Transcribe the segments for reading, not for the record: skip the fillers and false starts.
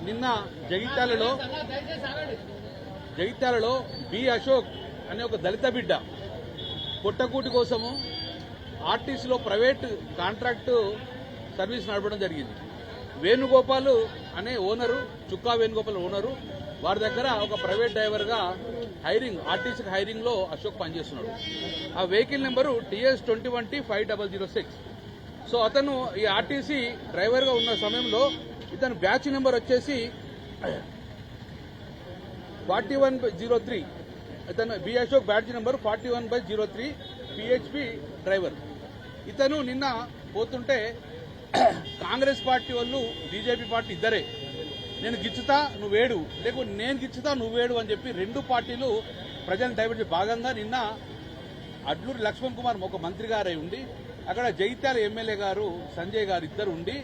నిన్న జగిత్యాలలో బి అశోక్ అనే ఒక దళిత బిడ్డ పొట్టకూటి కోసము ఆర్టీసీలో ప్రైవేట్ కాంట్రాక్టు సర్వీస్ నడపడం జరిగింది. వేణుగోపాల్ అనే ఓనరు, చుక్కా వేణుగోపాల్ ఓనరు, వారి దగ్గర ఒక ప్రైవేట్ డ్రైవర్గా ఆర్టీసీకి హైరింగ్ లో అశోక్ పనిచేస్తున్నాడు. ఆ వెహికల్ నెంబరు TS21T5006. సో అతను ఈ ఆర్టీసీ డ్రైవర్ గా ఉన్న సమయంలో ఇతను బ్యాచ్ నెంబర్ వచ్చేసి 41/03. ఇతను B Ashok batch number 41/03 PHP driver. ఇతను నిన్న పోతుంటే కాంగ్రెస్ పార్టీ వాళ్ళు, బీజేపీ పార్టీ ఇద్దరే, నేను గిచ్చుతా నువ్వేడు, లేకపోతే నేను గిచ్చుతా నువ్వేడు అని చెప్పి రెండు పార్టీలు ప్రజలను డైవర్ట్ భాగంగా నిన్న అడ్లూరి లక్ష్మణ్ కుమార్ ఒక మంత్రి గారై ఉండి, అక్కడ జగిత్యాల ఎమ్మెల్యే గారు సంజయ్ గారు ఇద్దరు ఉండి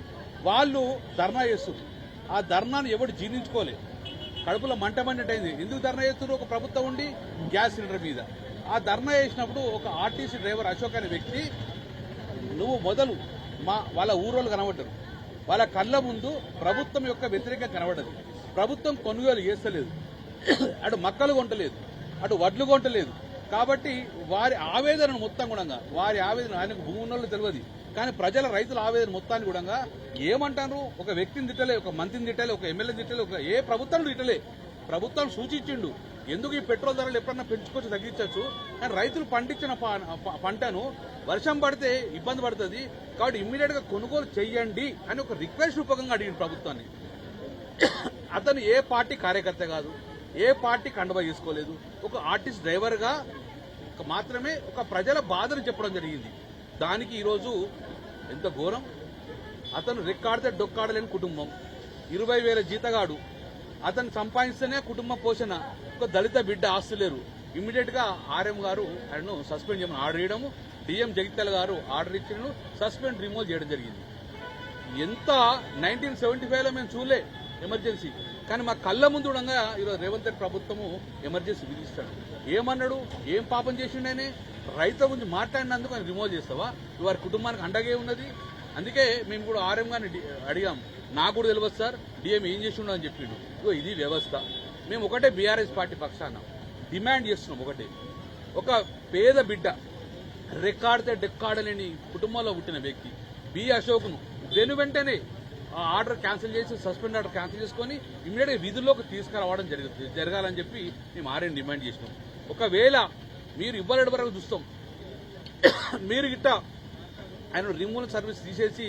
వాళ్ళు ధర్నా చేస్తున్నారు. ఆ ధర్నాను ఎవడు జీర్ణించుకోలే, కడుపులో మంట మంటైంది. ఎందుకు ధర్నా చేస్తున్నారు? ఒక ప్రభుత్వం ఉండి గ్యాస్ సిలిండర్ మీద. ఆ ధర్నా చేసినప్పుడు ఒక ఆర్టీసీ డ్రైవర్ అశోక్ అనే వ్యక్తి, నువ్వు మొదలు వాళ్ళ ఊరోళ్ళు కనబడ్డారు, వాళ్ళ కళ్ళ ముందు ప్రభుత్వం యొక్క వ్యతిరేకంగా కనబడ్డది. ప్రభుత్వం కొనుగోలు చేస్తలేదు, అటు మక్కలు కొంటలేదు, అటు వడ్లు కొంటలేదు. కాబట్టి వారి ఆవేదనను మొత్తం కూడా, వారి ఆవేదన ఆయనకు భూమి ఉన్నోళ్ళు తెలియదు, కానీ ప్రజల రైతుల ఆవేదన మొత్తాన్ని కూడా ఏమంటారు? ఒక వ్యక్తిని తిట్టలే, ఒక మంత్రిని తిట్టలే, ఒక ఎమ్మెల్యేని తిట్టలే, ఒక ఏ ప్రభుత్వం తిట్టలే. ప్రభుత్వం సూచించిండు ఎందుకు ఈ పెట్రోల్ ధరలు ఎప్పుడన్నా పెంచుకోవచ్చు, తగ్గించవచ్చు, కానీ రైతులు పండించిన పంటను వర్షం పడితే ఇబ్బంది పడుతుంది, కాబట్టి ఇమ్మీడియట్ గా కొనుగోలు చెయ్యండి అని ఒక రిక్వెస్ట్ రూపకంగా అడిగింది ప్రభుత్వాన్ని. అతను ఏ పార్టీ కార్యకర్త కాదు, ఏ పార్టీ కండువా తీసుకోలేదు, ఒక ఆర్టిస్ట్ డ్రైవర్ గా మాత్రమే ఒక ప్రజల బాధను చెప్పడం జరిగింది. దానికి ఈరోజు ఎంత ఘోరం! అతను రెక్కాడితే డొక్కాడలేని కుటుంబం, 20,000 జీతగాడు, అతను సంపాదిస్తేనే కుటుంబ పోషణ, ఒక దళిత బిడ్డ ఆస్తులేరు. ఇమ్మీడియట్ గా ఆర్ఎం గారు ఆయనను సస్పెండ్ చేయమని ఆర్డర్ ఇవ్వడము, డిఎం జగిత్యాల గారు ఆర్డర్ ఇచ్చిన సస్పెండ్ రిమూవ్ చేయడం జరిగింది. ఎంత 1975లో మేము చూడలే ఎమర్జెన్సీ, కానీ మా కళ్ళ ముందు ఉండగా ఈరోజు రేవంత్ రెడ్డి ప్రభుత్వము ఎమర్జెన్సీ విధిస్తాడు. ఏమన్నాడు? ఏం పాపం చేసిండనే? రైతుల గురించి మాట్లాడినందుకు ఆయన రిమూవ్ చేస్తావా? వారి కుటుంబానికి అండగే ఉన్నది. అందుకే మేము కూడా ఆర్ఎం గారిని అడిగాం, నాకు కూడా తెలియదు సార్ డిఎం ఏం చేసిండో అని చెప్పిండు. ఇగో ఇది వ్యవస్థ. మేము ఒకటే బీఆర్ఎస్ పార్టీ పక్షాన డిమాండ్ చేస్తున్నాం, ఒకటే, ఒక పేద బిడ్డ, రెక్కాడితే డెక్కాడలేని కుటుంబంలో పుట్టిన వ్యక్తి బి అశోక్ను వెంటనే ఆ ఆర్డర్ క్యాన్సిల్ చేసి, సస్పెండ్ ఆర్డర్ క్యాన్సిల్ చేసుకుని ఇమ్మీడియట్ గా విధుల్లోకి తీసుకురావడం జరగాలని చెప్పి మేము ఆర్ఎం డిమాండ్ చేసినాం. ఒకవేళ మీరు ఇవ్వలేడు వరకు చూస్తాం, మీరు గిట్ట ఆయన రిమూవల్ సర్వీస్ తీసేసి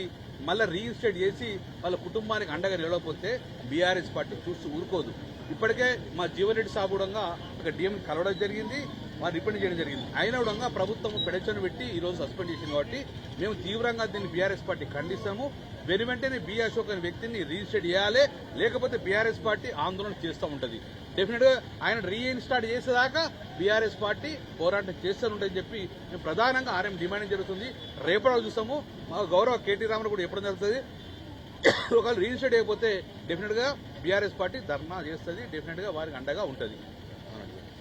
మళ్ళీ రీఇన్స్టేట్ చేసి వాళ్ళ కుటుంబానికి అండగా నిలవకపోతే బీఆర్ఎస్ పార్టీ చూస్తూ ఊరుకోదు. ఇప్పటికే మా జీవన్రెడ్డి సాబుడంగా ఒక డిఎం కలవడం జరిగింది, వారు రిపెండ్ చేయడం జరిగింది. అయినా కూడా ప్రభుత్వం పెడచను పెట్టి ఈ రోజు సస్పెండ్ చేసింది. కాబట్టి మేము తీవ్రంగా దీన్ని బీఆర్ఎస్ పార్టీ ఖండిస్తాము. వెంటనే బి అశోక్ అనే వ్యక్తిని రీఇన్స్టేట్ చేయాలి, లేకపోతే బీఆర్ఎస్ పార్టీ ఆందోళన చేస్తూ ఉంటుంది. డెఫినెట్ గా ఆయన రీఇన్స్టార్ట్ చేసేదాకా బీఆర్ఎస్ పార్టీ పోరాటం చేస్తూనే చెప్పి మేము ప్రధానంగా ఆర్ఎం డిమాండ్ జరుగుతుంది. రేపటి చూస్తాము, మా గౌరవ కేటీ రామారావు కూడా ఎప్పుడు జరుగుతుంది. ఒకవేళ రీఇన్స్టేట్ అయిపోతే డెఫినెట్ గా బీఆర్ఎస్ పార్టీ ధర్నా చేస్తుంది, డెఫినెట్ గా వారికి అండగా ఉంటుంది.